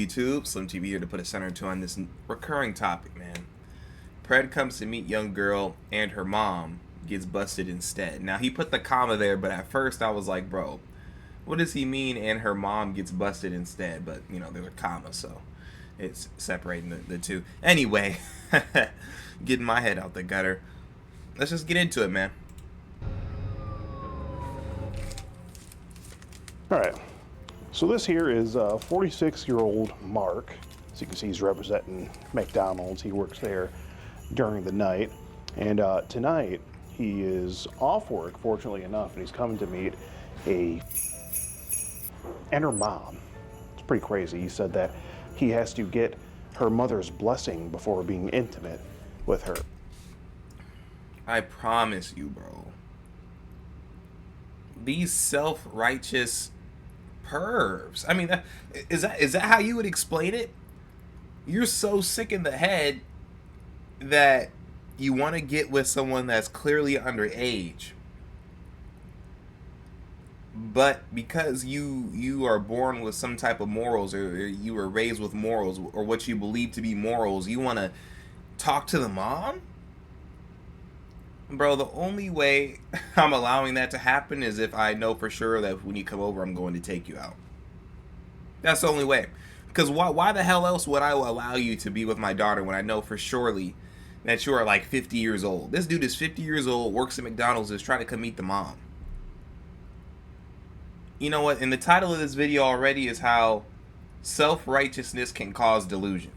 YouTube? SlimTv here to put a center to on this recurring topic, man. Pred comes to meet young girl and her mom gets busted instead. Now, he put the comma there, but at first I was like, bro, what does he mean and her mom gets busted instead? But, you know, there's a comma, so it's separating the two. Anyway, getting my head out the gutter. Let's just get into it, man. All right. So this here is 46-year-old Mark. As you can see, he's representing McDonald's. He works there during the night. And tonight, he is off work, fortunately enough, and he's coming to meet and her mom. It's pretty crazy. He said that he has to get her mother's blessing before being intimate with her. I promise you, bro. These self-righteous pervs. I mean, is that how you would explain it? You're so sick in the head that you want to get with someone that's clearly underage, but because you are born with some type of morals, or you were raised with morals, or what you believe to be morals, you want to talk to the mom? Bro, the only way I'm allowing that to happen is if I know for sure that when you come over, I'm going to take you out. That's the only way. Because why the hell else would I allow you to be with my daughter when I know for surely that you are like 50 years old? This dude is 50 years old, works at McDonald's, is trying to come meet the mom. You know what? And the title of this video already is how self-righteousness can cause delusion.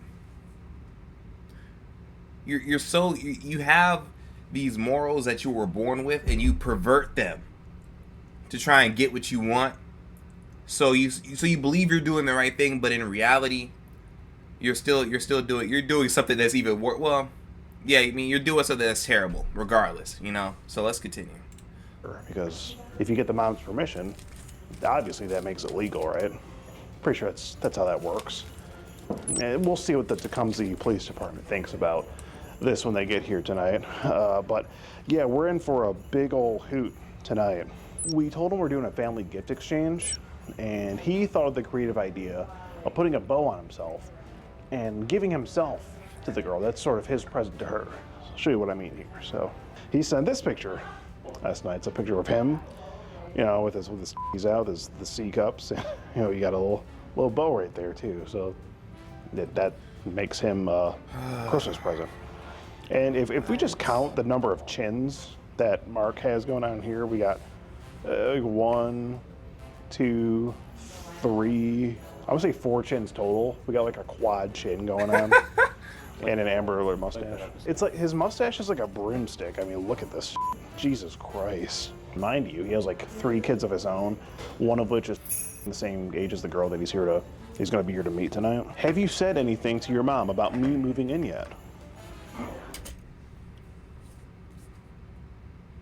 You have these morals that you were born with, and you pervert them to try and get what you want. So you believe you're doing the right thing, but in reality, you're doing something that's even worse. Well, yeah, I mean, you're doing something that's terrible, regardless. You know. So let's continue. Because if you get the mom's permission, obviously that makes it legal, right? Pretty sure that's how that works. And we'll see what the Tecumseh Police Department thinks about this when they get here tonight. But yeah, we're in for a big old hoot tonight. We told him we're doing a family gift exchange, and he thought of the creative idea of putting a bow on himself and giving himself to the girl. That's sort of his present to her. I'll show you what I mean here. So he sent this picture last night. It's a picture of him, you know, with his he's out, the C cups. You know, you got a little bow right there too. So that makes him a Christmas present. And if we just count the number of chins that Mark has going on here, we got 1, 2, 3, I would say 4 chins total. We got like a quad chin going on. And an Amber Alert mustache. It's like his mustache is like a broomstick. I mean, look at this. Jesus Christ. Mind you, he has like 3 kids of his own, one of which is the same age as the girl that he's going to be here to meet tonight. Have you said anything to your mom about me moving in yet?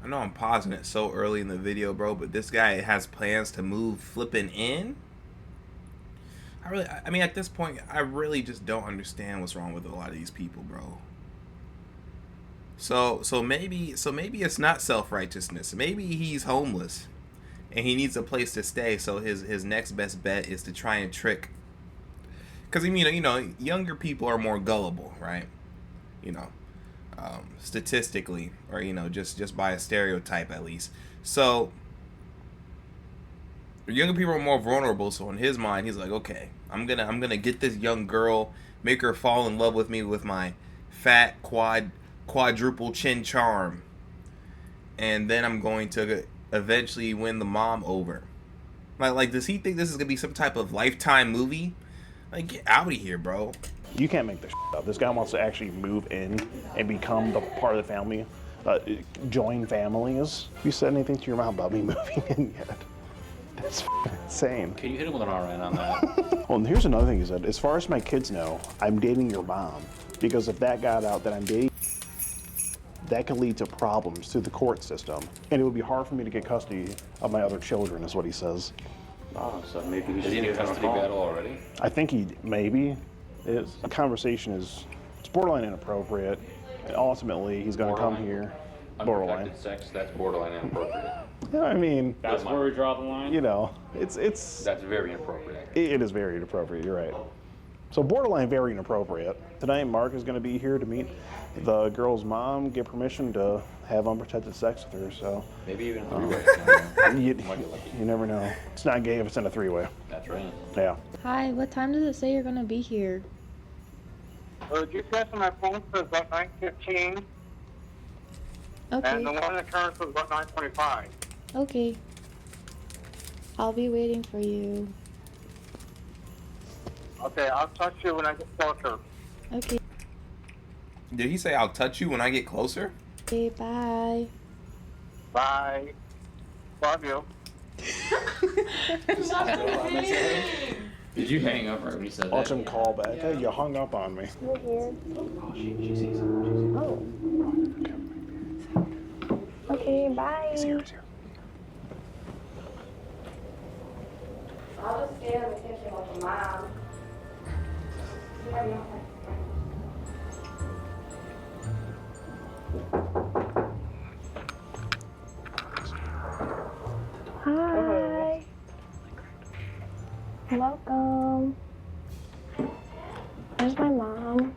I know I'm pausing it so early in the video, bro, but this guy has plans to move flipping in. I mean, at this point, I really just don't understand what's wrong with a lot of these people, bro. So maybe it's not self-righteousness. Maybe he's homeless and he needs a place to stay. So his next best bet is to try and trick. Because, I mean, you know, younger people are more gullible, right? You know, statistically, or, you know, just by a stereotype at least. So younger people are more vulnerable. So in his mind, he's like, okay, I'm gonna get this young girl, make her fall in love with me with my fat quadruple chin charm, and then I'm going to eventually win the mom over. Like, does he think this is gonna be some type of Lifetime movie? Like, get out of here, bro. You can't make this up. This guy wants to actually move in and become the part of the family, join families. Have you said anything to your mom about me moving in yet? That's insane. Can you hit him with an RN on that? Well, and here's another thing he said. As far as my kids know, I'm dating your mom. Because if that got out that I'm dating, that could lead to problems through the court system. And it would be hard for me to get custody of my other children, is what he says. Oh, so maybe he's in a custody battle already? I think he maybe is. The conversation it's borderline inappropriate. And ultimately, he's going to come here. Borderline. Unprotected sex, that's borderline inappropriate. Yeah, I mean, that's where we draw the line. You know, it's that's very inappropriate. It is very inappropriate. You're right. So borderline very inappropriate. Tonight, Mark is going to be here to meet the girl's mom, get permission to have unprotected sex with her. So Maybe even three-way. you, Might get lucky. you never know. It's not gay if it's in a three-way. That's right. Yeah. Hi, what time does it say you're gonna be here? The GPS on my phone says about 9:15, and Okay, the one that turns says about 9:25. okay. I'll be waiting for you. Okay, I'll touch you when I get closer. Okay, Did he say I'll touch you when I get closer? okay, bye. Bye. Love you. Did you hang up right when you said Watch that? him call back. Hey, you hung up on me. You're here. Oh, she sees it. Oh. Okay, bye. He's here, he's here. I'll just stay in the kitchen with the mom. Hi. Welcome. There's my mom.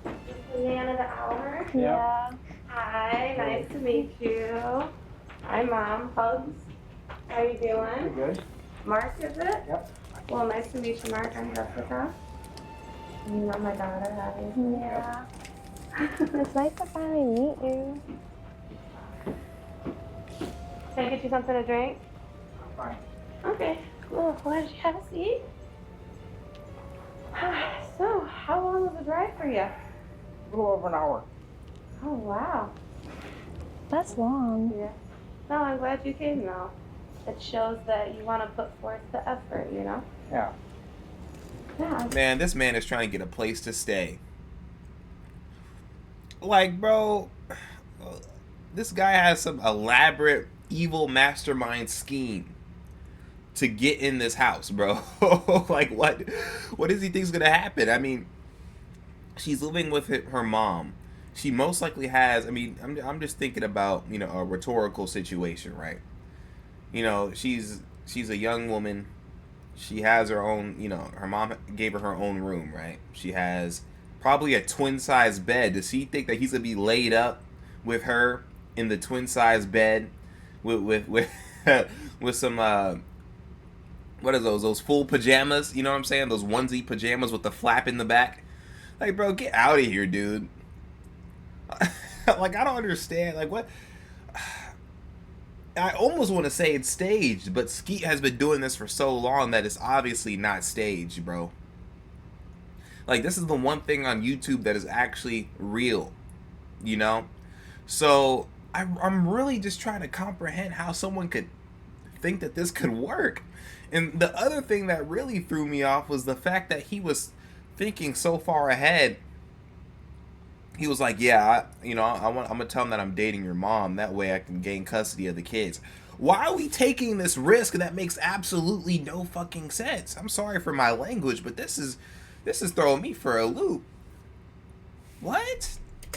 This is the end of the hour. Yeah. Hi, nice to meet you. Hi, Mom. Hugs. How you doing? Good. Mark, is it? Yep. Well, nice to meet you, Mark. I'm Jessica. You know my daughter, obviously. Yeah. It's nice to finally meet you. Can I get you something to drink? Fine. Okay, cool. Why don't you have a seat? So, how long was the drive for you? A little over an hour. Oh, wow. That's long. Yeah. No, I'm glad you came, though. It shows that you want to put forth the effort, you know? Yeah. Yeah. Man, this man is trying to get a place to stay. Like, bro, this guy has some elaborate evil mastermind scheme to get in this house, bro. Like, what does he think's gonna happen? I mean, she's living with her mom. She most likely has, I mean, I'm just thinking about, you know, a rhetorical situation, right? You know, she's a young woman. She has her own, you know, her mom gave her her own room, right? She has probably a twin-size bed. Does he think that he's gonna be laid up with her in the twin-size bed with with some what are those full pajamas? You know what I'm saying? Those onesie pajamas with the flap in the back. Like, bro, get out of here, dude. Like, I don't understand. Like, what? I almost want to say it's staged, but Skeet has been doing this for so long that it's obviously not staged, bro. Like, this is the one thing on YouTube that is actually real, you know? So, I'm really just trying to comprehend how someone could think that this could work. And the other thing that really threw me off was the fact that he was thinking so far ahead. He was like, yeah, I'm going to tell him that I'm dating your mom. That way I can gain custody of the kids. Why are we taking this risk that makes absolutely no fucking sense? I'm sorry for my language, but this is throwing me for a loop. What?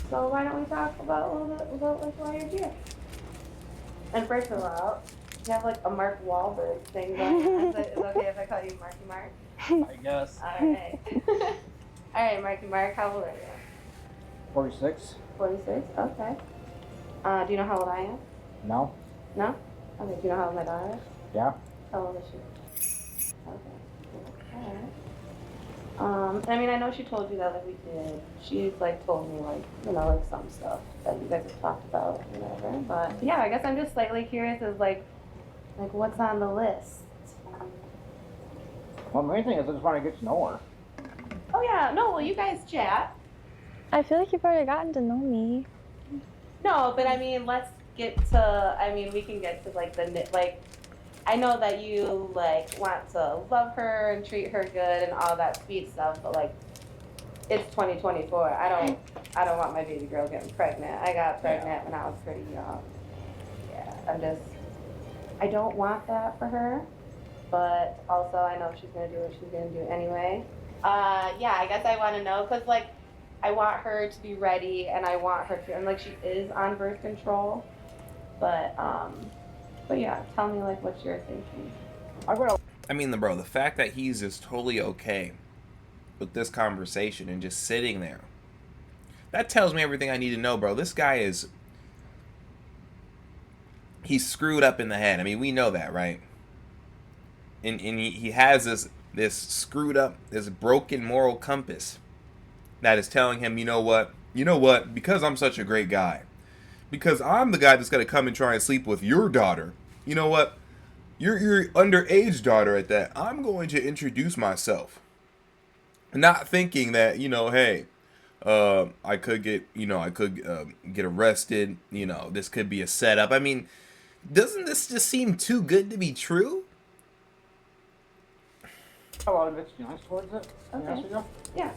So why don't we talk about a little bit about like why you're here? And first of all, you have like a Mark Wahlberg thing going on. Is it okay if I call you Marky Mark? I guess. Alright. Alright, Marky Mark, how old are you? 46? 46? Okay. Do you know how old I am? No? No? Okay, do you know how old my daughter is? Yeah? How old is she? Okay. Alright. I mean, I know she told you that, like, we did. She's, like, told me, like, you know, like, some stuff that you guys have talked about, or whatever. But, yeah, I guess I'm just slightly curious as, like, what's on the list? Well, the main thing is I just want to get to know her. Oh, yeah. No, well, you guys chat. I feel like you've already gotten to know me. No, but, I mean, let's get to, I mean, we can get to, like, I know that you, like, want to love her and treat her good and all that sweet stuff, but, like, it's 2024. I don't want my baby girl getting pregnant. I got pregnant when I was pretty young. Yeah, I don't want that for her, but also I know she's gonna do what she's gonna do anyway. Yeah, I guess I want to know, because, like, I want her to be ready, and I want her to, and, like, she is on birth control, but yeah, tell me, like, what you're thinking. I'm gonna I mean, the fact that he's just totally okay with this conversation and just sitting there, that tells me everything I need to know, bro. This guy is, he's screwed up in the head. I mean, we know that, right? And he has this screwed up, this broken moral compass that is telling him, you know what, because I'm such a great guy, because I'm the guy that's gonna come and try and sleep with your daughter, you know what, your underage daughter at that, I'm going to introduce myself, not thinking that, hey, I could get, get arrested, this could be a setup. I mean, doesn't this just seem too good to be true? A lot of it's feelings towards it. Okay. Yeah.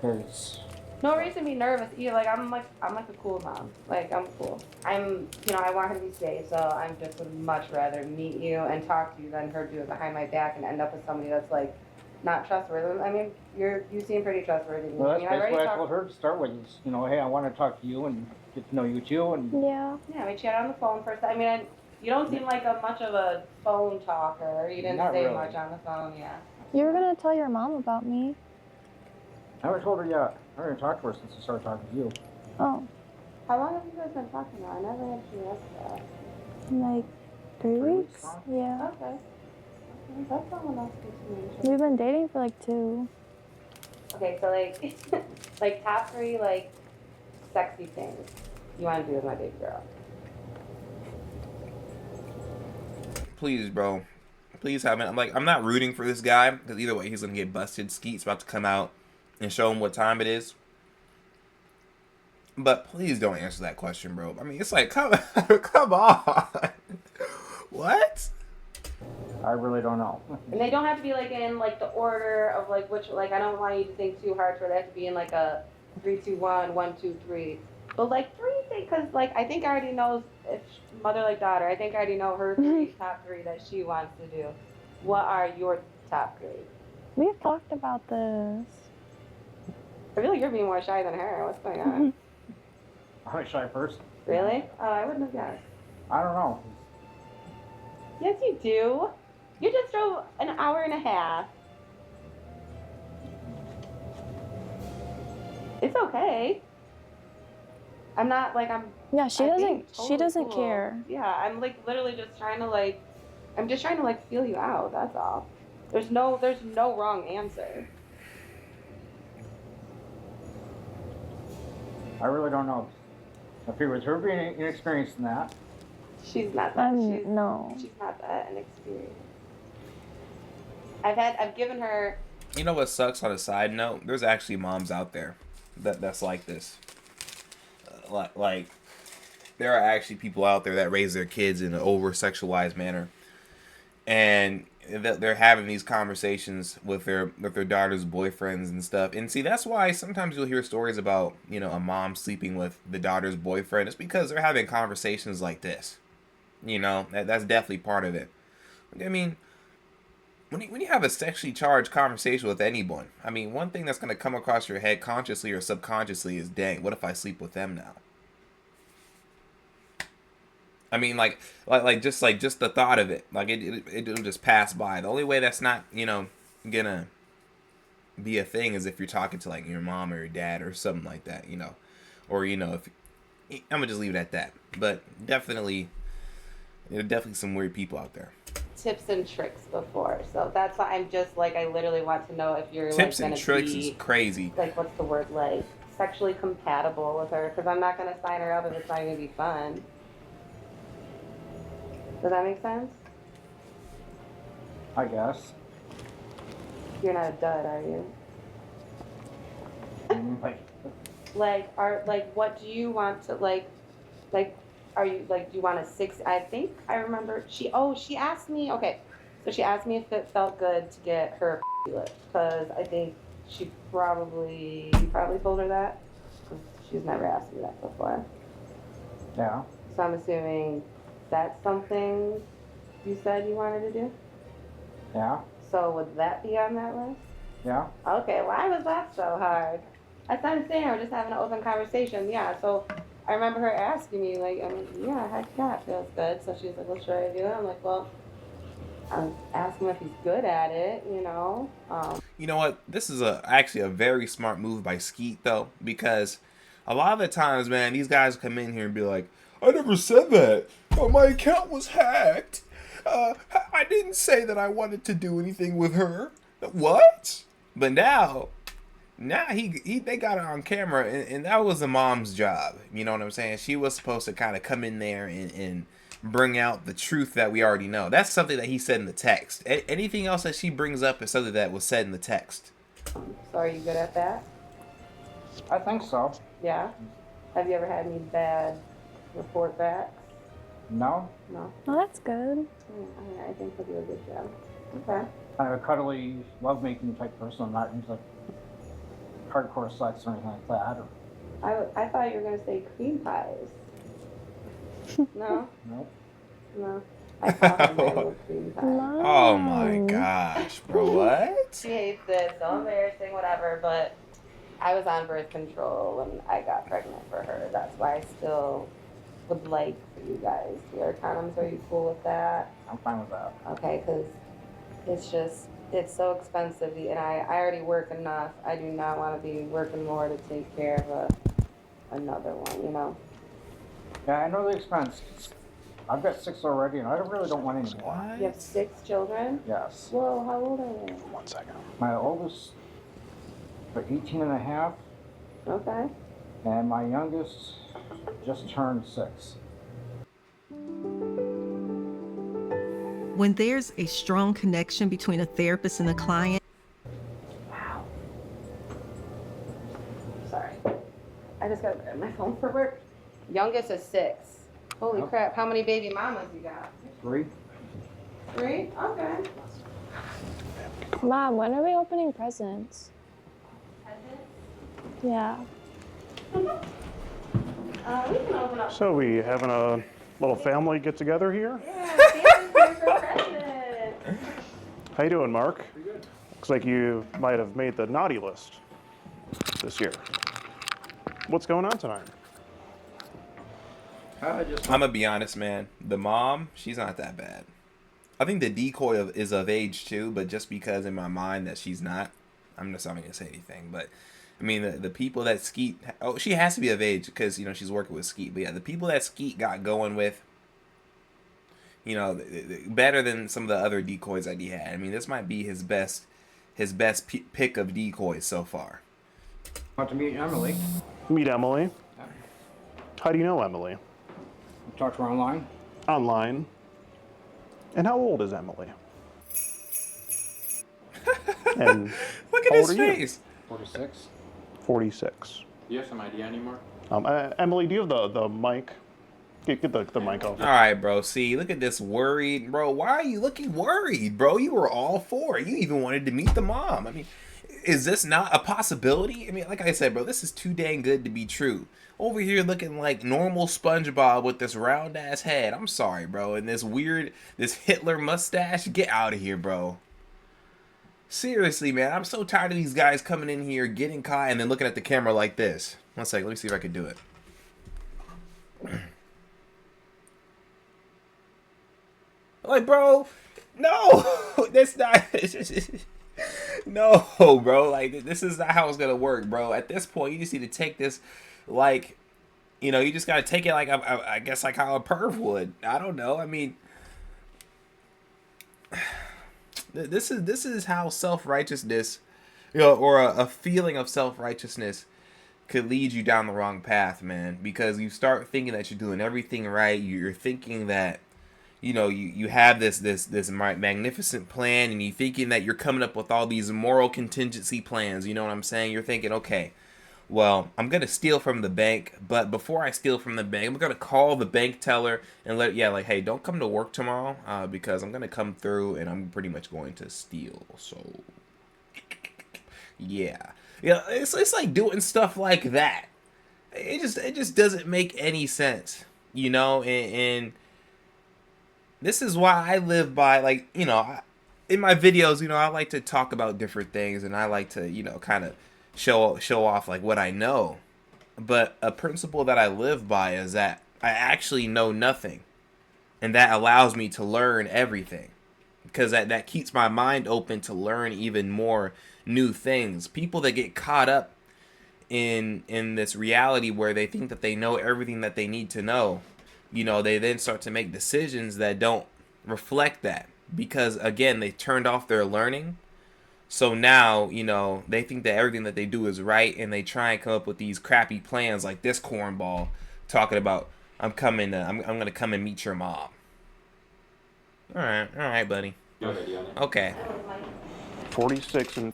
Because No reason to be nervous either. Like I'm like a cool mom. Like I'm cool. I want her to be safe, so I'm just would much rather meet you and talk to you than her do it behind my back and end up with somebody that's like not trustworthy. I mean, you seem pretty trustworthy. well, that's I mean, basically what I told her to start with. Is, hey, I want to talk to you and get to know you too. And Yeah. Yeah, we chatted on the phone first. I mean, you don't seem like much of a phone talker. You didn't Not say really. much on the phone, yeah. You were gonna tell your mom about me. I haven't told her yet. I haven't talked to her since I started talking to you. Oh, How long have you guys been talking now? I never actually asked that. like 3 3 weeks weeks? now? Yeah. Okay. That's not enough to We've been dating for like 2. Okay, so like, like top 3 like sexy things you want to do with my baby girl. Please, bro. Please have it. I'm not rooting for this guy, because either way, he's gonna get busted. Skeet's about to come out and show him what time it is. But please don't answer that question, bro. I mean, it's like, come on. What? I really don't know. And they don't have to be like in like the order of like which, like I don't want you to think too hard for it. They have to be in like a 3, 2, 1, 1, 2, 3. But like 3 things, because like I think I already know if mother like daughter. I think I already know her top 3 that she wants to do. What are your top 3? We've talked about this. I feel like you're being more shy than her. What's going on? I'm a shy person. Really? Oh, I wouldn't have guessed. I don't know. Yes, you do. You just drove an hour and a half. It's okay. I'm not like I'm. Yeah, she I'm doesn't. being She totally doesn't cool. care. Yeah, I'm like literally just trying to like. I'm just trying to like feel you out. That's all. There's no wrong answer. I really don't know. I figure with her being inexperienced in that. She's not that. No. She's not that inexperienced. I've given her. You know what sucks on a side note? There's actually moms out there that's like this. Like, there are actually people out there that raise their kids in an over-sexualized manner. And they're having these conversations with their daughter's boyfriends and stuff. And see, that's why sometimes you'll hear stories about, a mom sleeping with the daughter's boyfriend. It's because they're having conversations like this. That's definitely part of it. I mean, when you have a sexually charged conversation with anyone, I mean, one thing that's going to come across your head consciously or subconsciously is, dang, what if I sleep with them now? I mean, like just the thought of it, like it'll just pass by. The only way that's not, gonna be a thing is if you're talking to like your mom or your dad or something like that, or if I'm gonna just leave it at that. But definitely, there are definitely some weird people out there. Tips and tricks before, so that's why I'm just like I literally want to know if you're Tips like and gonna tricks be, is crazy. like what's the word, like sexually compatible with her, because I'm not gonna sign her up if it's not gonna be fun. Does that make sense? I guess. You're not a dud, are you? What do you want to are you like, do you want a 6? I think I remember she asked me, okay, so she asked me if it felt good to get her licked, because I think you probably told her that, because she's never asked me that before. Yeah. So I'm assuming that's something you said you wanted to do? Yeah. So would that be on that list? Yeah. Okay, why was that so hard? That's not a thing, we're just having an open conversation. Yeah, so I remember her asking me, like, yeah, heck yeah, it feels good. So she's like, well, should I do it? I'm like, well, ask him if he's good at it, you know. You know what? This is actually a very smart move by Skeet, though, because a lot of the times, man, these guys come in here and be like, I never said that. Oh, my account was hacked. I didn't say that I wanted to do anything with her. What? But now they got it on camera, and that was the mom's job. You know what I'm saying? She was supposed to kind of come in there and bring out the truth that we already know. That's something that he said in the text. Anything else that she brings up is something that was said in the text. So are you good at that? I think so. Yeah. Have you ever had any bad report backs? No? No. Well, that's good. I think he'll do a good job. Okay. I'm a cuddly, lovemaking type person. I'm not into like hardcore sex or anything like that. I thought you were gonna say cream pies. No. Nope. No. I thought him with cream pies. Oh my gosh, bro, what? She hates it. So embarrassing. Whatever. But I was on birth control when I got pregnant for her. That's why I still would like for you guys to wear condoms. Are you cool with that? I'm fine with that. Okay, because it's so expensive, and I already work enough. I do not want to be working more to take care of another one, you know? Yeah, I know the expense. I've got 6 already, and I really don't want any more. What? You have 6 children? Yes. Whoa, how old are they? 1 second. My oldest, they're 18 and a half, Okay. and my youngest just turned 6. When there's a strong connection between a therapist and a client. Wow. Sorry. I just got to grab my phone for work. Youngest is 6. Holy Yep. crap. How many baby mamas you got? 3. 3? Okay. Mom, when are we opening presents? Yeah. We can open up. So we having a little family get together here? Yeah, Santa's here for presents. How you doing, Mark? Pretty good. Looks like you might have made the naughty list this year. What's going on tonight? I'm gonna be honest, man. The mom, she's not that bad. I think the decoy is of age too, but just because in my mind that she's not, I'm just not gonna say anything. But I mean, the people that Skeet, oh, she has to be of age because you know she's working with Skeet. But yeah, the people that Skeet got going with, you know, better than some of the other decoys that he had. I mean, this might be his best pick of decoys so far. Want to meet Emily? Meet Emily. Yeah. How do you know Emily? Talk to her online. Online. And how old is Emily? And Look at how his old are you? face. 46. 46. Do you have some idea anymore? Emily, do you have the mic? Get the mic off. All right, bro. See, look at this worried, bro. Why are you looking worried, bro? You were all for it. You even wanted to meet the mom. I mean, is this not a possibility? I mean, like I said, bro, this is too dang good to be true. Over here looking like normal SpongeBob with this round ass head. I'm sorry, bro. And this Hitler mustache. Get out of here, bro. Seriously, man. I'm so tired of these guys coming in here, getting caught, and then looking at the camera like this. One second. Let me see if I can do it. Like, bro, no. That's not... No, bro. Like, this is not how it's gonna work, bro. At this point, you just need to take this, like, you know, you just gotta take it like I guess like how a perv would. I don't know. I mean, this is how self-righteousness, you know, or a feeling of self-righteousness could lead you down the wrong path, man. Because you start thinking that you're doing everything right. You're thinking that, you know, you have this magnificent plan, and you're thinking that you're coming up with all these moral contingency plans. You know what I'm saying? You're thinking, okay, well, I'm gonna steal from the bank, but before I steal from the bank, I'm gonna call the bank teller and like, hey, don't come to work tomorrow, because I'm gonna come through and I'm pretty much going to steal. So, yeah, it's like doing stuff like that. It just doesn't make any sense, you know, and this is why I live by, like, you know, in my videos, you know, I like to talk about different things, and I like to, you know, kind of show off like what I know. But a principle that I live by is that I actually know nothing, and that allows me to learn everything. because that keeps my mind open to learn even more new things. People that get caught up in this reality where they think that they know everything that they need to know, you know, they then start to make decisions that don't reflect that, because again, they turned off their learning. So now, you know, they think that everything that they do is right, and they try and come up with these crappy plans like this cornball talking about, I'm gonna come and meet your mom. All right, buddy. Okay. 46 and...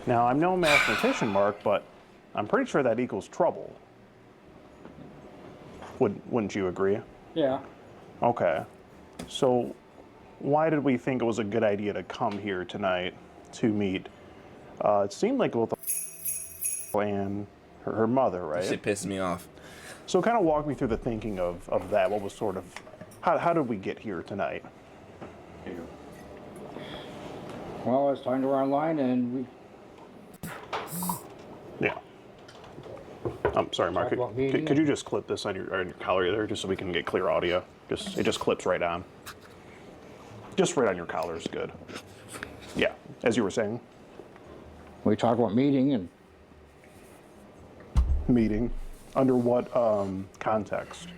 Now, I'm no mathematician, Mark, but I'm pretty sure that equals trouble. Wouldn't you agree? Yeah. Okay. So, why did we think it was a good idea to come here tonight to meet? It seemed like with and her mother, right? That shit pisses me off. So, kind of walk me through the thinking of that. What was sort of... How did we get here tonight? Well, I was talking to her online, and we Yeah. I'm sorry, Mark. Talk about meeting. Could you just clip this on your collar there, just so we can get clear audio? It just clips right on. Just right on your collar is good. Yeah, as you were saying. talked about meeting, and Meeting. Under what context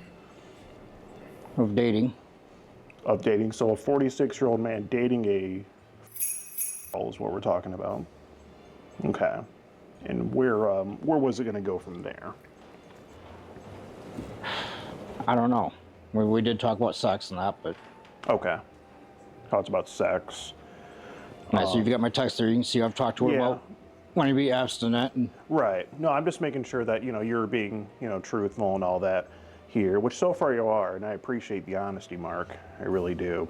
of dating. of dating? So a 46-year-old man dating a is what we're talking about. Okay. And where was it going to go from there? I don't know. We did talk about sex and that, but Okay. Talks about sex. I see you've got my text there. You can see I've talked to her Yeah. about wanting to be abstinent, and Right. No, I'm just making sure that, you're being, truthful and all that here, which so far you are, and I appreciate the honesty, Mark. I really do.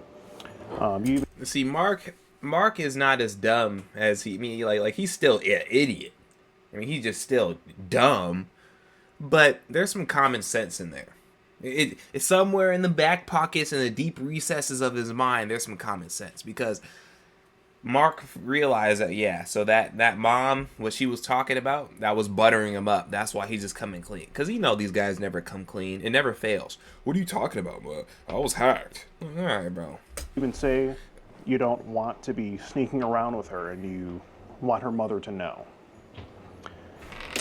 You See, Mark is not as dumb as like he's still an idiot. I mean, he's just still dumb, but there's some common sense in there. It's somewhere in the back pockets and the deep recesses of his mind. There's some common sense, because Mark realized that, yeah, so that mom, what she was talking about, that was buttering him up. That's why he's just coming clean, because these guys never come clean. It never fails. What are you talking about, bro? I was hacked. All right, bro. even say you don't want to be sneaking around with her and you want her mother to know.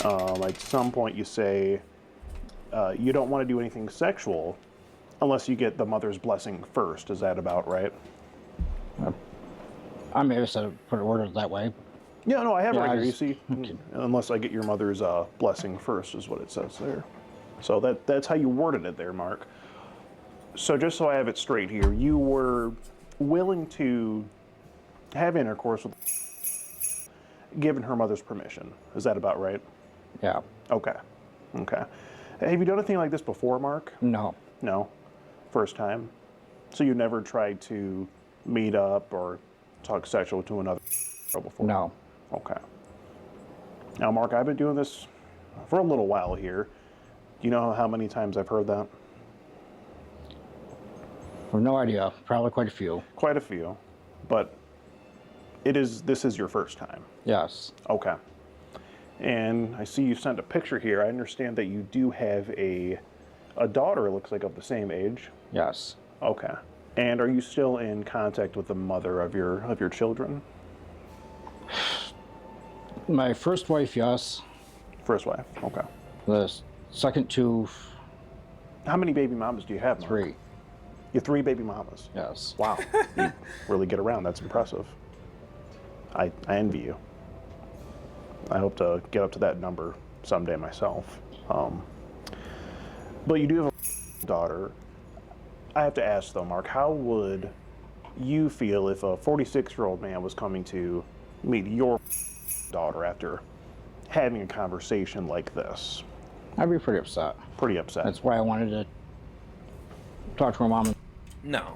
At some point you say you don't want to do anything sexual unless you get the mother's blessing first. Is that about right? I may have said it, put it worded that way. Yeah, no, I have it Yeah, right I here. You just- see, unless I get your mother's blessing first, is what it says there. So that's how you worded it there, Mark. So just so I have it straight here, you were willing to have intercourse with, given her mother's permission. Is that about right? Yeah. Okay. Okay. Have you done anything like this before, Mark? No. No. First time. So you never tried to meet up or talk sexual to another before? No. Okay. Now, Mark, I've been doing this for a little while here. Do you know how many times I've heard that? I have no idea. Probably quite a few. Quite a few. But this is your first time. Yes. Okay. And I see you sent a picture here. I understand that you do have a daughter, it looks like, of the same age. Yes. Okay. And are you still in contact with the mother of your children? My first wife, yes. First wife. Okay. The second two, How many baby mamas do you have, Mark? 3. You have 3 baby mamas. Yes. Wow. You really get around. That's impressive. I envy you. I hope to get up to that number someday myself. But you do have a daughter. I have to ask, though, Mark, how would you feel if a 46-year-old man was coming to meet your daughter after having a conversation like this? I'd be pretty upset. Pretty upset. That's why I wanted to talk to her mom. No.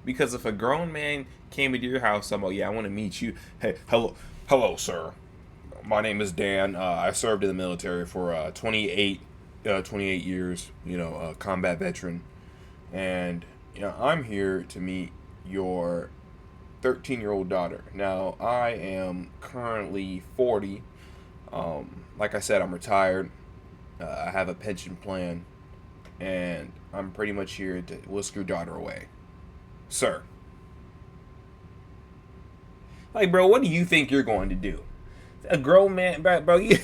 Because if a grown man came into your house, I'm like, yeah, I want to meet you. Hey, hello, sir. My name is Dan. I served in the military for 28 years. Combat veteran, and I'm here to meet your 13-year-old daughter. Now, I am currently 40. Like I said, I'm retired. I have a pension plan, and I'm pretty much here to whisk your daughter away, sir. Like, bro, what do you think you're going to do? A grown man, bro, you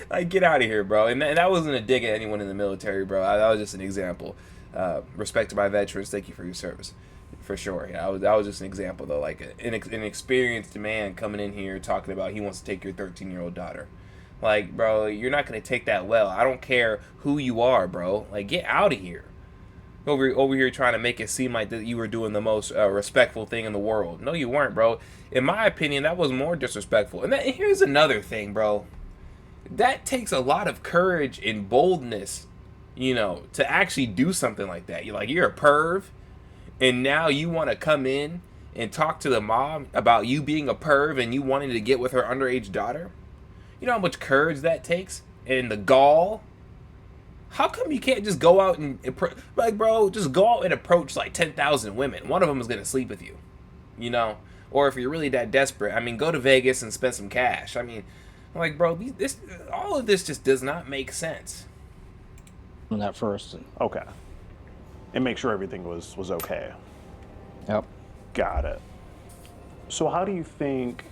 like, get out of here, bro. And that wasn't a dig at anyone in the military, bro. That was just an example. Respect to my veterans. Thank you for your service, for sure. Yeah, that was just an example, though. Like an experienced man coming in here talking about he wants to take your 13-year-old daughter. Like, bro, you're not gonna take that well. I don't care who you are, bro. Like, get out of here. Over here trying to make it seem like that you were doing the most respectful thing in the world. No, you weren't, bro. In my opinion, that was more disrespectful. And here's another thing, bro. That takes a lot of courage and boldness, you know, to actually do something like that. You're a perv, and now you want to come in and talk to the mom about you being a perv and you wanting to get with her underage daughter. You know how much courage that takes, and the gall. How come you can't just go out and, like, bro, just go out and approach like 10,000 women? One of them is gonna sleep with you, you know. Or if you're really that desperate, I mean, go to Vegas and spend some cash. I mean, like, bro, all of this just does not make sense. On that first. Okay. And make sure everything was okay. Yep. Got it. So how do you think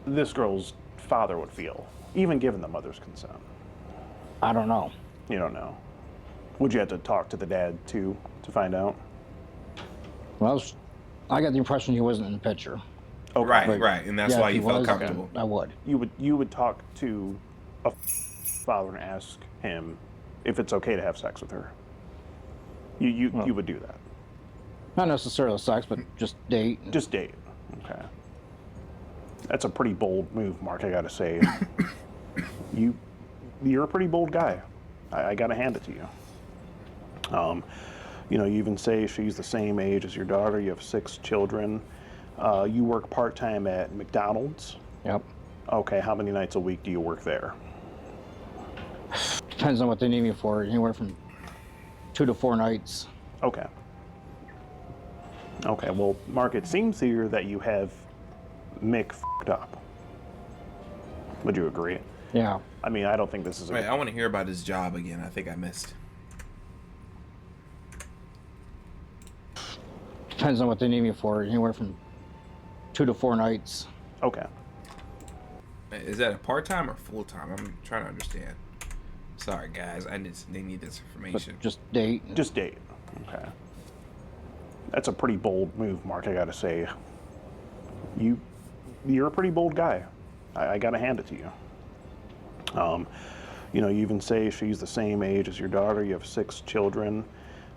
this girl's father would feel, even given the mother's consent? I don't know. You don't know. Would you have to talk to the dad too to find out? Well, I got the impression he wasn't in the picture. Oh, Right, and that's Yeah, why if you he felt was, comfortable. I would. You would talk to a father and ask him if it's okay to have sex with her. You would do that. Not necessarily sex, but just date. Just date. Okay. That's a pretty bold move, Mark, I gotta say. You're a pretty bold guy. I gotta hand it to you. You know, you even say she's the same age as your daughter. You have 6 children. You work part-time at McDonald's. Yep. Okay, how many nights a week do you work there? Depends on what they need me for. Anywhere from 2 to 4 nights. Okay. Okay, well, Mark, it seems here that you have Mick f***ed up. Would you agree? Yeah. I mean, I don't think this is a Wait, I want to hear about his job again. I think I missed. Depends on what they need me for. Anywhere from 2 to 4 nights. Okay. Is that a part-time or full-time? I'm trying to understand. Sorry, guys. They need this But information. just date. Just date. Okay. That's a pretty bold move, Mark, I gotta say. You're a pretty bold guy. I gotta hand it to you. You know, you even say she's the same age as your daughter. You have 6 children.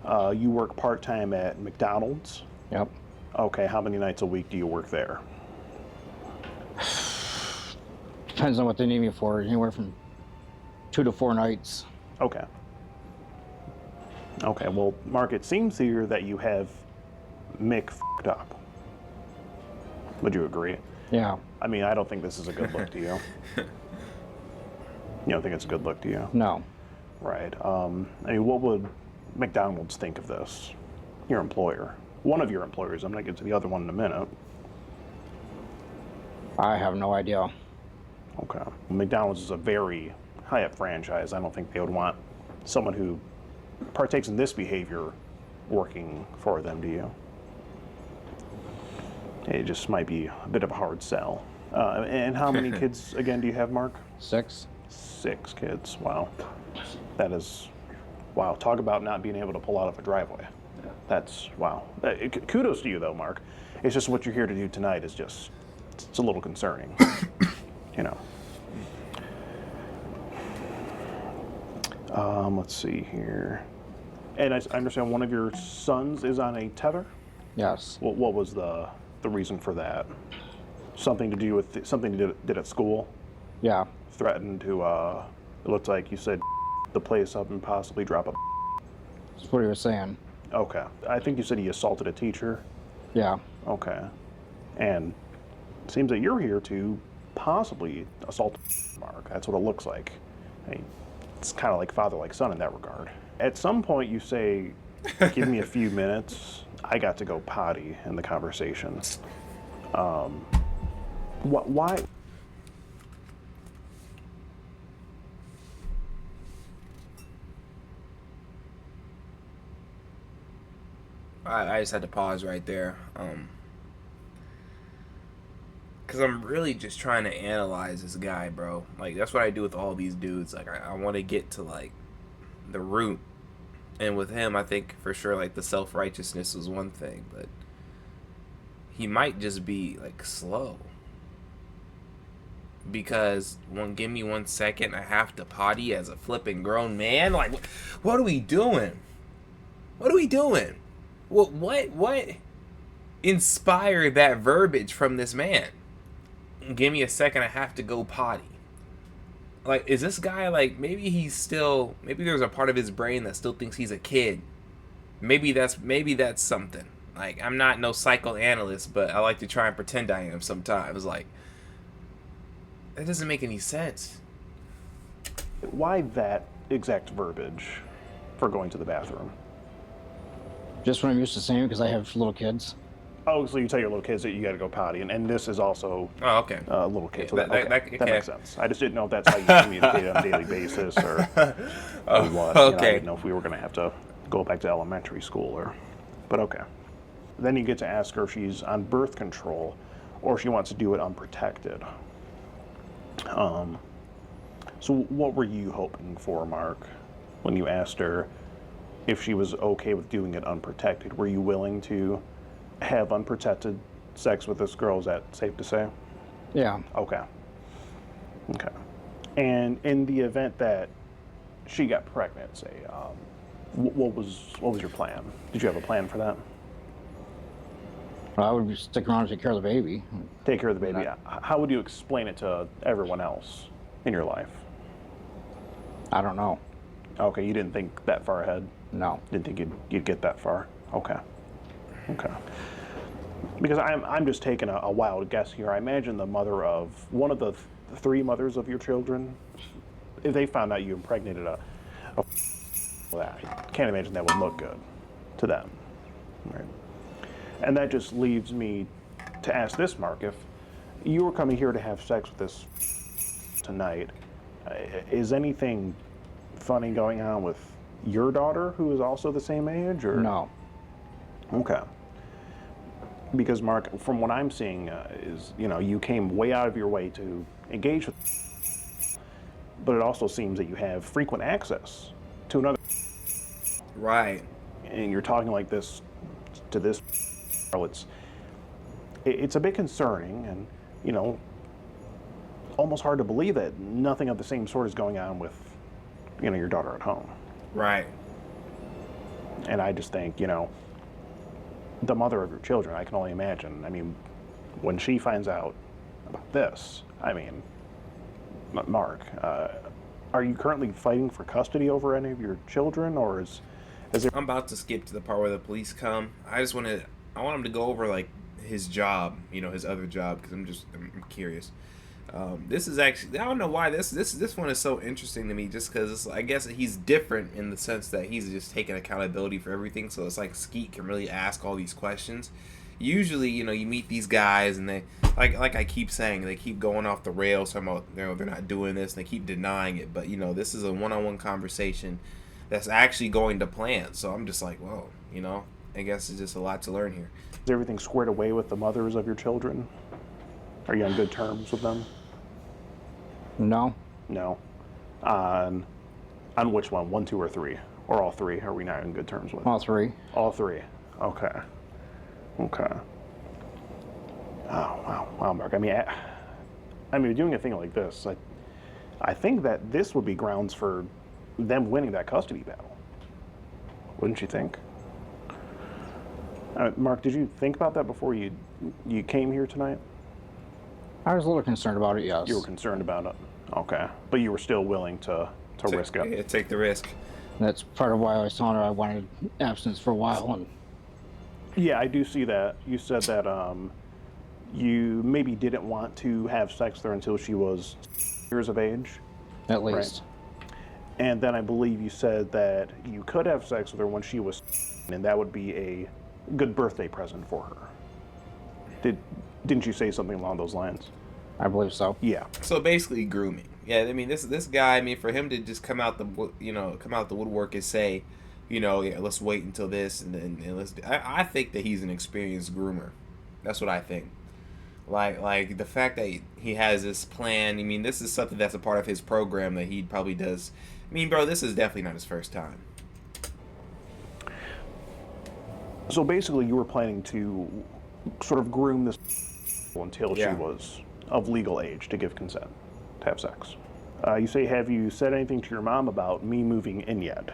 You work part-time at McDonald's. Yep. Okay, how many nights a week do you work there? Depends on what they need me for. Anywhere from 2 to 4 nights. Okay. Okay, well, Mark, it seems here that you have Mick f***ed up. Would you agree? Yeah. I mean, I don't think this is a good look to you. You don't think it's a good look to you? No. Right. I mean, what would McDonald's think of this? Your employer. One of your employers. I'm going to get to the other one in a minute. I have no idea. Okay. McDonald's is a very high-up franchise. I don't think they would want someone who partakes in this behavior working for them, do you? It just might be a bit of a hard sell. And how many kids, again, do you have, Mark? 6. 6 kids. Wow. That is, wow. Talk about not being able to pull out of a driveway. That's, wow. Kudos to you, though, Mark. It's just what you're here to do tonight is just, it's a little concerning. You know. Let's see here. And I understand one of your sons is on a tether? Yes. What was the reason for that? Something to do with something you did at school? Yeah. Threatened to, it looked like you said the place up and possibly drop a. That's what he was saying. Okay. I think you said he assaulted a teacher. Yeah. Okay. And it seems that you're here to possibly assault Mark. That's what it looks like. I mean, it's kind of like father like son in that regard. At some point you say, give me a few minutes. I got to go potty in the conversation. Why? I just had to pause right there. Because I'm really just trying to analyze this guy, bro. Like, that's what I do with all these dudes. Like, I want to get to, like, the root. And with him, I think for sure, like, the self-righteousness was one thing. But he might just be, like, slow. Because, give me 1 second, I have to potty as a flipping grown man? Like, what are we doing? What are we doing? What inspired that verbiage from this man? Give me a second, I have to go potty. Like, is this guy, like, maybe there's a part of his brain that still thinks he's a kid. Maybe that's something. Like, I'm not no psychoanalyst, but I like to try and pretend I am sometimes. Like, that doesn't make any sense. Why that exact verbiage for going to the bathroom? Just what I'm used to saying because I have little kids. Oh, so you tell your little kids that you got to go potty, and this is also okay. Little kids. So that makes sense. I just didn't know if that's how you communicate on a daily basis or what. Okay. You know, I didn't know if we were going to have to go back to elementary school but okay. Then you get to ask her if she's on birth control or if she wants to do it unprotected. So what were you hoping for, Mark, when you asked her if she was okay with doing it unprotected? Were you willing to have unprotected sex with this girl? Is that safe to say? Yeah. Okay. And in the event that she got pregnant, say, what was your plan? Did you have a plan for that? Well, I would stick around and take care of the baby. Take care of the baby. How would you explain it to everyone else in your life? I don't know. Okay, you didn't think that far ahead? No. Didn't think you'd get that far? Okay. Because I'm just taking a wild guess here. I imagine the mother of one of the three mothers of your children, if they found out you impregnated I can't imagine that would look good to them. Right. And that just leaves me to ask this, Mark, if you were coming here to have sex with this tonight, is anything funny going on with your daughter, who is also the same age, or No. Okay. Because Mark, from what I'm seeing, is you came way out of your way to engage with, but it also seems that you have frequent access to another. Right. And you're talking like this to this. It's a bit concerning, and almost hard to believe that nothing of the same sort is going on with your daughter at home. Right. And I just think the mother of your children, I can only imagine. I mean, when she finds out about this, I mean, Mark, are you currently fighting for custody over any of your children, or is there? I'm about to skip to the part where the police come. I want him to go over like his job, his other job, because I'm curious. This is actually, I don't know why this one is so interesting to me, just because I guess he's different in the sense that he's just taking accountability for everything. So it's like Skeet can really ask all these questions. Usually, you meet these guys and they like I keep saying, they keep going off the rails, talking about they're not doing this, and they keep denying it. But this is a one-on-one conversation that's actually going to plan. So I'm just like, whoa, I guess it's just a lot to learn here. Is everything squared away with the mothers of your children? Are you on good terms with them? No. No. On which one? 1, 2, or 3? Or all 3? Are we not on good terms with? All 3. All 3. Okay. Oh, wow, Mark. I mean, doing a thing like this, I think that this would be grounds for them winning that custody battle. Wouldn't you think? Mark, did you think about that before you came here tonight? I was a little concerned about it, yes. You were concerned about it. Okay. But you were still willing to risk it. Yeah, take the risk. That's part of why I was telling her I wanted abstinence for a while. And yeah, I do see that. You said that you maybe didn't want to have sex with her until she was years of age. At least. Right? And then I believe you said that you could have sex with her when she was, and that would be a good birthday present for her. Didn't you say something along those lines? I believe so. Yeah. So basically grooming. Yeah, I mean this guy. I mean, for him to just come out the woodwork and say, you know, yeah, let's wait until this and then let's. I think that he's an experienced groomer. That's what I think. Like the fact that he has this plan. I mean, this is something that's a part of his program that he probably does. I mean, bro, this is definitely not his first time. So basically, you were planning to sort of groom this until Yeah. she was of legal age to give consent to have sex. You say, have you said anything to your mom about me moving in yet?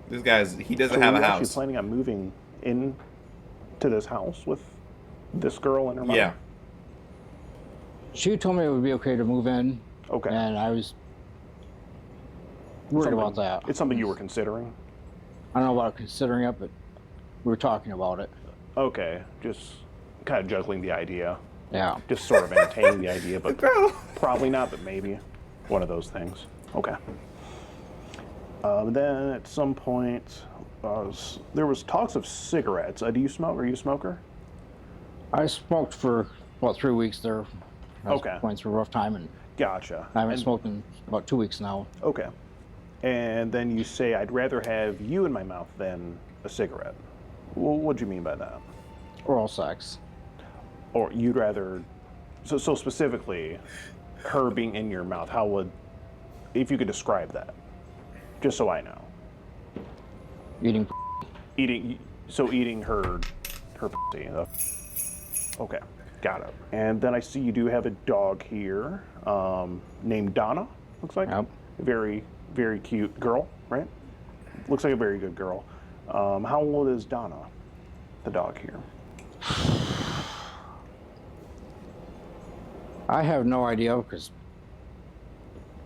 This guy's, he doesn't So have were a you house. actually planning on moving in to this house with this girl and her mom? Yeah. She told me it would be okay to move in, Okay. and I was worried Something- about that. It's something you were considering? I don't know about considering it, but we were talking about it. Okay. Just kind of juggling the idea. Yeah. Just sort of entertaining the idea, but Bro. probably not, but maybe. One of those things. Okay. Then at some point, there was talks of cigarettes. Do you smoke? Are you a smoker? I smoked for about 3 weeks there. I was Okay. going through a rough time, and Gotcha. I haven't And- smoked in about 2 weeks now. Okay. And then you say, I'd rather have you in my mouth than a cigarette. Well, what do you mean by that? Oral sex. Or you'd rather, so specifically, her being in your mouth, how would, if you could describe that, just so I know. Eating. Eating her pussy. Okay, got it. And then I see you do have a dog here, named Donna, looks like. Yep. A very, very cute girl, right? Looks like a very good girl. How old is Donna, the dog here? I have no idea because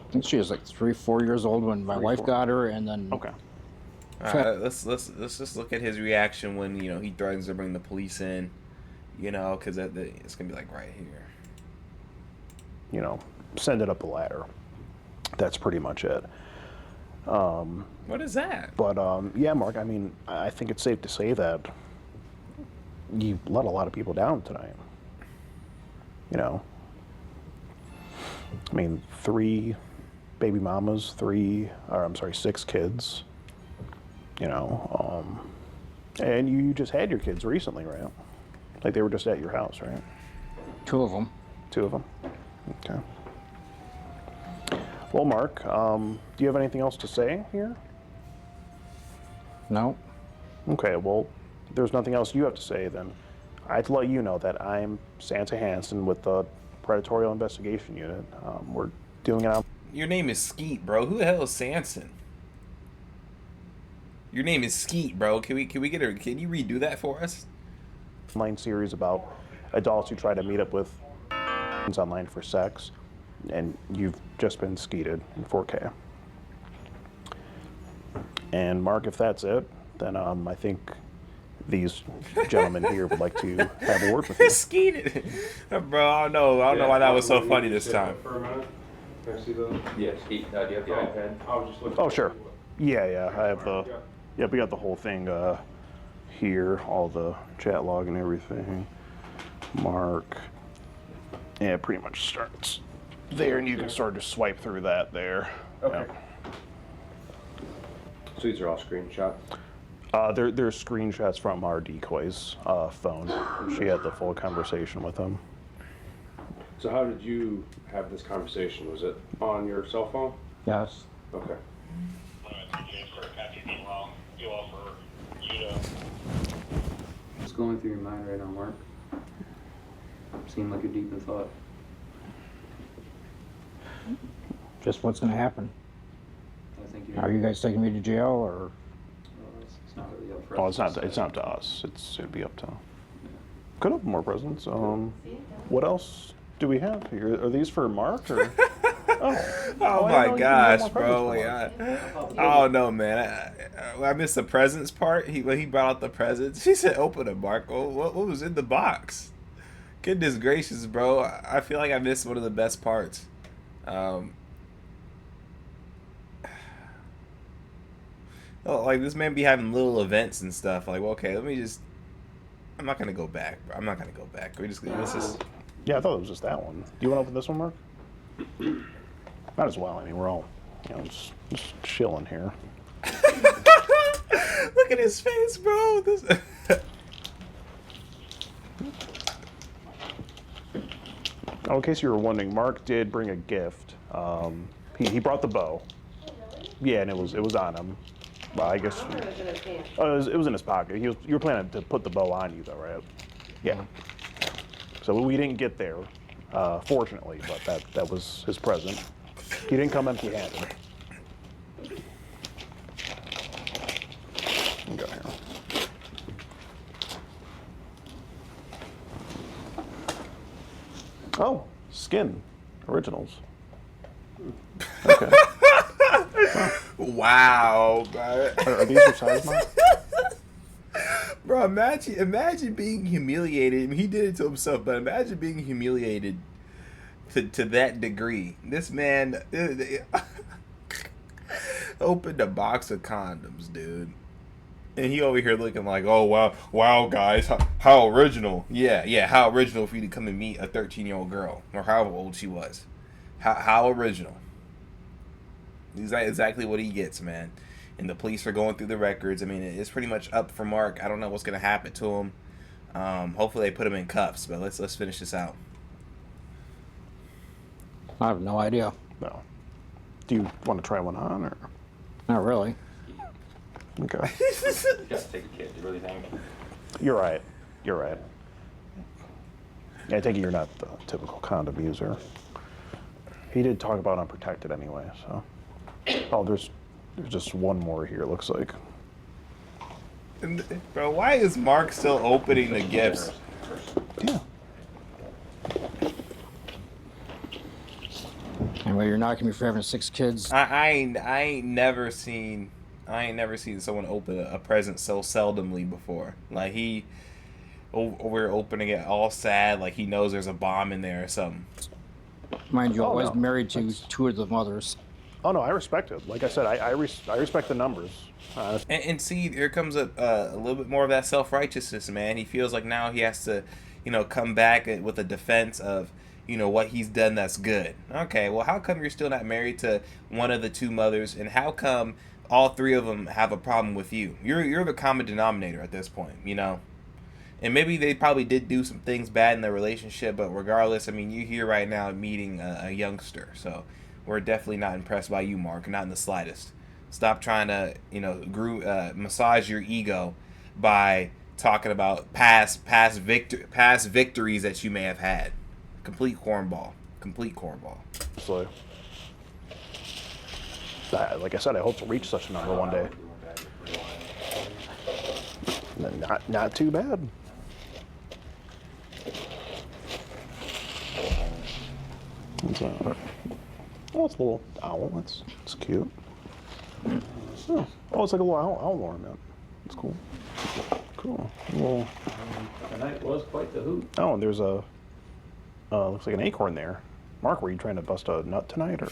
I think she was like 3, 4 years old when my 3, wife 4. got her, and then Okay. All right, let's just look at his reaction when, you know, he threatens to bring the police in, you know, because it's gonna be like right here. You know, send it up the ladder. That's pretty much it. What is that? But yeah, Mark, I mean, I think it's safe to say that you let a lot of people down tonight. You know, I mean, 3 baby mamas, 6 kids. You know, and you just had your kids recently, right? Like they were just at your house, right? 2 of them. 2 of them. Okay. Well, Mark, do you have anything else to say here? No. Okay, well, if there's nothing else you have to say, then I'd let you know that I'm Santa Hansen with the Predatorial Investigation Unit. We're doing it on Your name is Skeet, bro. Who the hell is Sanson? Your name is Skeet, bro. Can you redo that for us? an online series about adults who try to meet up with online for sex, and you've just been skeeted in 4K. And Mark, if that's it, then I think these gentlemen here would like to have a word with you. Skeeted, bro. I don't know why that was so funny this time. For a minute. Can I see the? Yeah, Steve, do you have the iPad? I was just looking. Oh, sure. Yeah, I have the. Yeah, we got the whole thing here, all the chat log and everything. Mark. Yeah, it pretty much starts there, and you can sort of just swipe through that there. Okay. Yep. So these are all screenshots. They're screenshots from our decoy's phone. She had the full conversation with him. So how did you have this conversation? Was it on your cell phone? Yes. Okay. What's going through your mind right now, Mark? Seem like you're deep in thought. Just what's going to happen? I think you're. Are you guys taking me to jail, or? It's not really up for Oh, us it's to not. It's say. not up to us. It'd be up to. Could open more presents. What else do we have here? Are these for Mark or? Oh I didn't know my you gosh, had more bro! presents Like, oh no, man! I missed the presents part. When he brought out the presents, she said, "Open it, Marco." What was in the box? Goodness gracious, bro! I feel like I missed one of the best parts. Like this man be having little events and stuff. Like, well, okay, let me just. I'm not gonna go back, bro. I'm not gonna go back. Let's just. Yeah, I thought it was just that one. Do you want to open this one, Mark? Might as well. I mean, we're all, just chilling here. Look at his face, bro. This. Oh, in case you were wondering, Mark did bring a gift. He brought the bow. Yeah, and it was on him. Well, I guess. Oh, it was in his pocket. You were planning to put the bow on you, though, right? Yeah. So we didn't get there, fortunately, but that was his present. He didn't come empty-handed. Go here. Oh, skin originals. Okay. Wow, bro. Are these your size, Mom? Bro, imagine being humiliated. I mean, he did it to himself, but imagine being humiliated to that degree. This man opened a box of condoms, dude. And he over here looking like, oh, wow, guys, how original. Yeah, how original for you to come and meet a 13-year-old girl, or how old she was. How original. Exactly what he gets, man. And the police are going through the records. I mean, it's pretty much up for Mark. I don't know what's going to happen to him. Hopefully they put him in cuffs, but let's finish this out. I have no idea. No. Do you want to try one on, or? Not really. Okay. Just take a kid. You really think? You're right. Yeah, I take it you're not the typical condom user. He did talk about unprotected anyway, so. Oh, there's just one more here, it looks like. Bro, why is Mark still opening the gifts? Yeah. Anyway, you're knocking me for having 6 kids. I ain't never seen someone open a present so seldomly before. Like we're opening it all sad, like he knows there's a bomb in there or something. Mind you, I was no. married to 2 of the mothers. Oh no, I respect it. Like I said, I respect the numbers. And see, here comes a little bit more of that self-righteousness, man. He feels like now he has to, come back with a defense of, what he's done that's good. Okay, well, how come you're still not married to one of the 2 mothers, and how come all 3 of them have a problem with you? You're the common denominator at this point, And maybe they probably did do some things bad in their relationship, but regardless, I mean, you're here right now meeting a youngster, so we're definitely not impressed by you, Mark, not in the slightest. Stop trying to, massage your ego by talking about past victories that you may have had. Complete cornball. So, like I said, I hope to reach such a number one day. Not too bad. Oh, it's a little owl. That's cute. Oh, it's like a little owl ornament. That's cool. Cool. Well, Tonight was quite the hoot. oh, and there's a looks like an acorn there. Mark, were you trying to bust a nut tonight, or?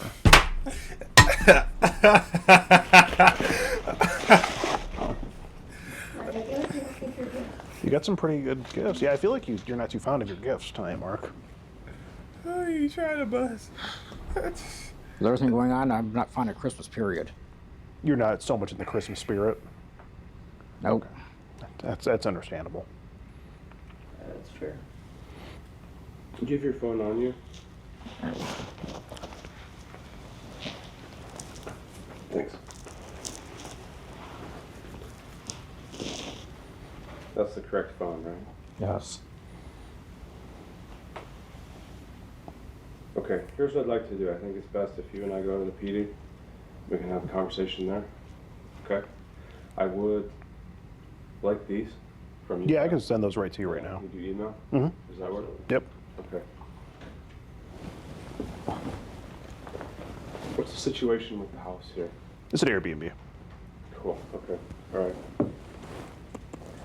You got some pretty good gifts. Yeah, I feel like you're not too fond of your gifts tonight, Mark. Oh, you trying to bust? With everything going on, I'm not fond of Christmas, period. You're not so much in the Christmas spirit. Nope. That's understandable. That's fair. Do you have your phone on you? Thanks. That's the correct phone, right? Yes. Okay, here's what I'd like to do. I think it's best if you and I go to the PD. We can have a conversation there. Okay? I would like these from you. Yeah, I can send those right to you right now. You do email? Mm-hmm. Does that work? Yep. Okay. What's the situation with the house here? It's an Airbnb. Cool, okay, all right. I'm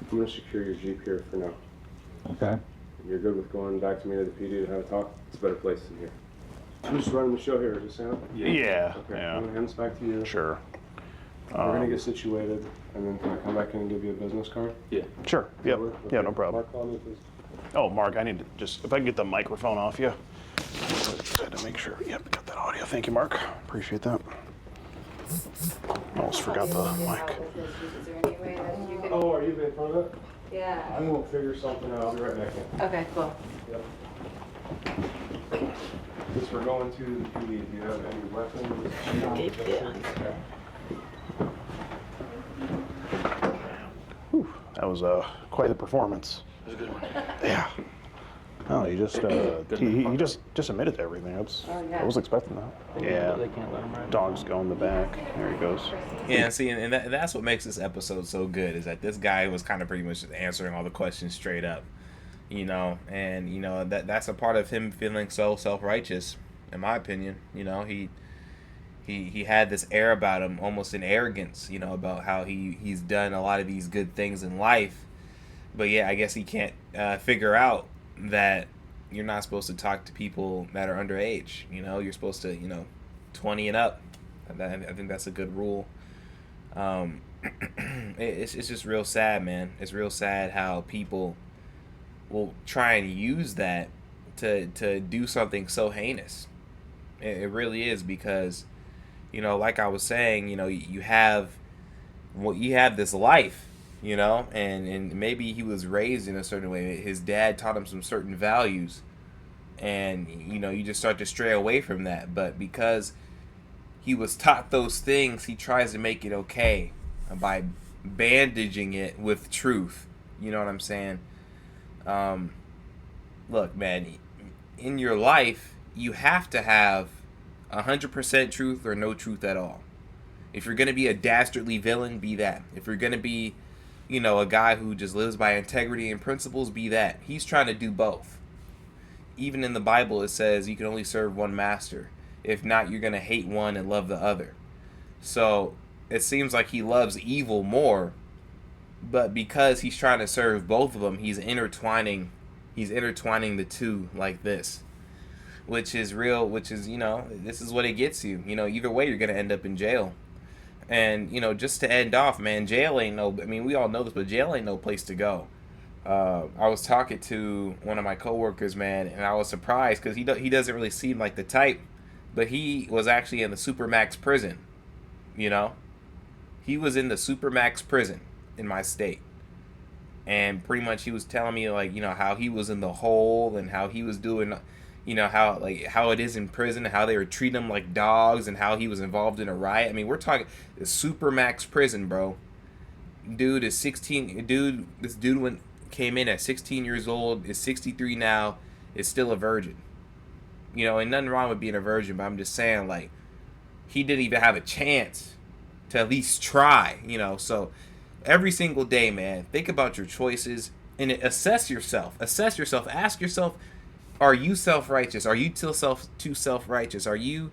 gonna secure your Jeep here for now. Okay. You're good with going back to me to the PD to have a talk? It's a better place than here. I'm just running the show here, is this Sam? Yeah. Okay, Yeah. I'm gonna hand this back to you. Sure. We're gonna get situated, and then can I come back in and give you a business card? Yeah. Sure. Yep. Okay. Yeah, no problem. Mark, call me, please. Oh, Mark, I need to just, if I can get the microphone off you. I had to make sure. Yep, got that audio. Thank you, Mark. Appreciate that. Almost forgot the mic. Oh, are you in front of it? Yeah. I'm gonna figure something out. I'll be right back in. Okay, cool. Yep. Since we're going to the PD, do you have any weapons? Whew, that was quite the performance. It was a good one. Yeah. No, he just he just admitted to everything. I was expecting that. Yeah. They can't let him ride. Dog's going in the back. There he goes. Yeah, see, and that's what makes this episode so good, is that this guy was kind of pretty much just answering all the questions straight up, you know, and you know that's a part of him feeling so self-righteous, in my opinion. You know, he had this air about him, almost an arrogance, you know, about how he's done a lot of these good things in life, but yeah, I guess he can't figure out that you're not supposed to talk to people that are underage. You know, you're supposed to, 20 and up. I think that's a good rule. It's just real sad, man. It's real sad how people will try and use that to do something so heinous. It really is, because, like I was saying, you have this life, and maybe he was raised in a certain way. His dad taught him some certain values, and you just start to stray away from that. But because he was taught those things, he tries to make it okay by bandaging it with truth. You know what I'm saying? Look, man, in your life, you have to have 100% truth or no truth at all. If you're going to be a dastardly villain, be that. If you're going to be, a guy who just lives by integrity and principles, be that. He's trying to do both. Even in the Bible, it says you can only serve one master. If not, you're going to hate one and love the other. So it seems like he loves evil more, but because he's trying to serve both of them, he's intertwining the two like this, which is real, which is, this is what it gets you. Either way, you're going to end up in jail. And, just to end off, man, jail ain't we all know this, but jail ain't no place to go. I was talking to one of my coworkers, man, and I was surprised because he doesn't really seem like the type, but he was actually in the Supermax prison, He was in the Supermax prison in my state. And pretty much he was telling me, how he was in the hole and how he was doing, how it is in prison, how they were treating him like dogs, and how he was involved in a riot. We're talking the Supermax prison, bro. Dude is 16. This dude came in at 16 years old, is 63 now, is still a virgin. And nothing wrong with being a virgin, but I'm just saying, he didn't even have a chance to at least try, So every single day, man, think about your choices and assess yourself. Ask yourself, are you self-righteous? Are you too self-righteous? Are you,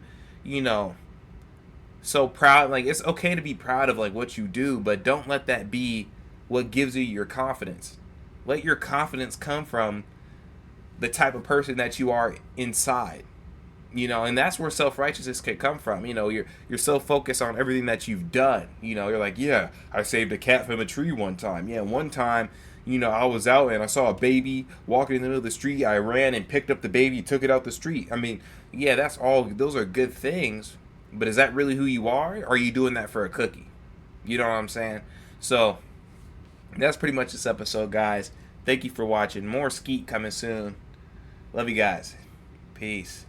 so proud? It's okay to be proud of what you do, but don't let that be what gives you your confidence. Let your confidence come from the type of person that you are inside. And that's where self-righteousness can come from. You're so focused on everything that you've done. You're like, yeah, I saved a cat from a tree one time. Yeah, one time, I was out and I saw a baby walking in the middle of the street. I ran and picked up the baby, took it out the street. Yeah, those are good things. But is that really who you are? Or are you doing that for a cookie? You know what I'm saying? So that's pretty much this episode, guys. Thank you for watching. More Skeet coming soon. Love you guys. Peace.